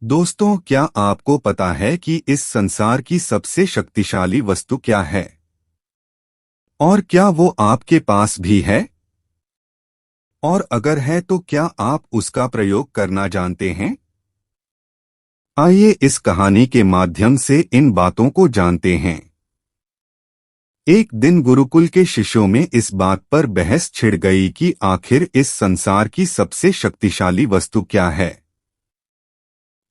दोस्तों, क्या आपको पता है कि इस संसार की सबसे शक्तिशाली वस्तु क्या है? और क्या वो आपके पास भी है? और अगर है तो क्या आप उसका प्रयोग करना जानते हैं? आइए इस कहानी के माध्यम से इन बातों को जानते हैं। एक दिन गुरुकुल के शिष्यों में इस बात पर बहस छिड़ गई कि आखिर इस संसार की सबसे शक्तिशाली वस्तु क्या है।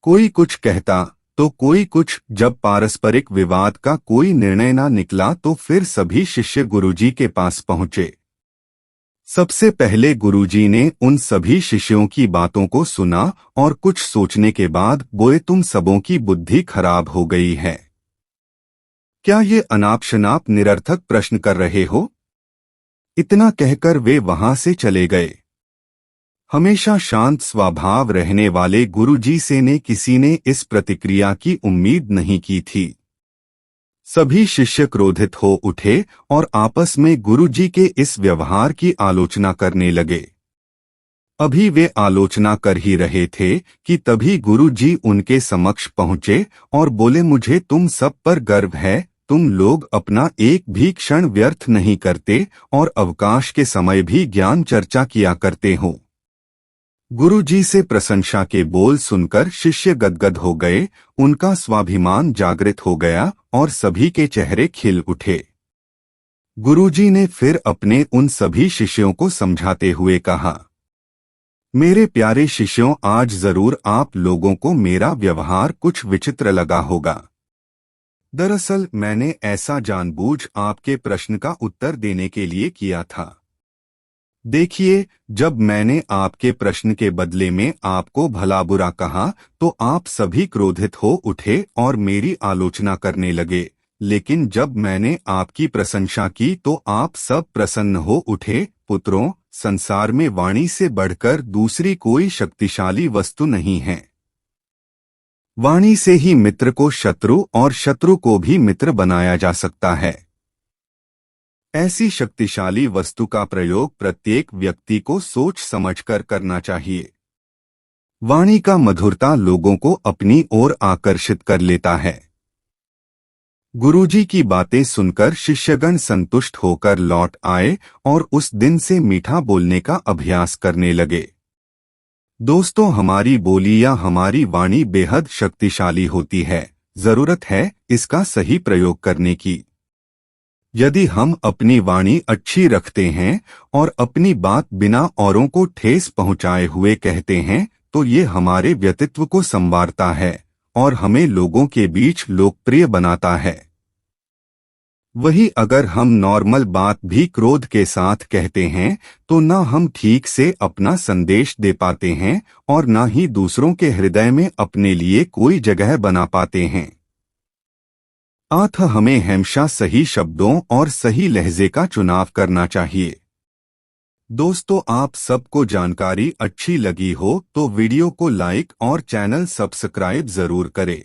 कोई कुछ कहता तो कोई कुछ। जब पारस्परिक विवाद का कोई निर्णय ना निकला तो फिर सभी शिष्य गुरुजी के पास पहुंचे। सबसे पहले गुरुजी ने उन सभी शिष्यों की बातों को सुना और कुछ सोचने के बाद बोले, तुम सबों की बुद्धि खराब हो गई है। क्या ये अनाप शनाप निरर्थक प्रश्न कर रहे हो? इतना कहकर वे वहां से चले गए। हमेशा शांत स्वभाव रहने वाले गुरुजी से ने किसी ने इस प्रतिक्रिया की उम्मीद नहीं की थी। सभी शिष्य क्रोधित हो उठे और आपस में गुरुजी के इस व्यवहार की आलोचना करने लगे। अभी वे आलोचना कर ही रहे थे कि तभी गुरुजी उनके समक्ष पहुंचे और बोले, मुझे तुम सब पर गर्व है। तुम लोग अपना एक भी क्षण व्यर्थ नहीं करते और अवकाश के समय भी ज्ञान चर्चा किया करते हो। गुरुजी से प्रशंसा के बोल सुनकर शिष्य गदगद हो गए। उनका स्वाभिमान जागृत हो गया और सभी के चेहरे खिल उठे। गुरुजी ने फिर अपने उन सभी शिष्यों को समझाते हुए कहा, मेरे प्यारे शिष्यों, आज जरूर आप लोगों को मेरा व्यवहार कुछ विचित्र लगा होगा। दरअसल मैंने ऐसा जानबूझ आपके प्रश्न का उत्तर देने के लिए किया था। देखिए, जब मैंने आपके प्रश्न के बदले में आपको भला बुरा कहा तो आप सभी क्रोधित हो उठे और मेरी आलोचना करने लगे, लेकिन जब मैंने आपकी प्रशंसा की तो आप सब प्रसन्न हो उठे। पुत्रों, संसार में वाणी से बढ़कर दूसरी कोई शक्तिशाली वस्तु नहीं है। वाणी से ही मित्र को शत्रु और शत्रु को भी मित्र बनाया जा सकता है। ऐसी शक्तिशाली वस्तु का प्रयोग प्रत्येक व्यक्ति को सोच समझकर करना चाहिए। वाणी का मधुरता लोगों को अपनी ओर आकर्षित कर लेता है। गुरुजी की बातें सुनकर शिष्यगण संतुष्ट होकर लौट आए और उस दिन से मीठा बोलने का अभ्यास करने लगे। दोस्तों, हमारी बोली या हमारी वाणी बेहद शक्तिशाली होती है। जरूरत है इसका सही प्रयोग करने की। यदि हम अपनी वाणी अच्छी रखते हैं और अपनी बात बिना औरों को ठेस पहुंचाए हुए कहते हैं तो ये हमारे व्यक्तित्व को संवारता है और हमें लोगों के बीच लोकप्रिय बनाता है। वही अगर हम नॉर्मल बात भी क्रोध के साथ कहते हैं तो न हम ठीक से अपना संदेश दे पाते हैं और न ही दूसरों के हृदय में अपने लिए कोई जगह बना पाते हैं। हमें हमेशा सही शब्दों और सही लहजे का चुनाव करना चाहिए। दोस्तों, आप सबको जानकारी अच्छी लगी हो तो वीडियो को लाइक और चैनल सब्सक्राइब जरूर करें।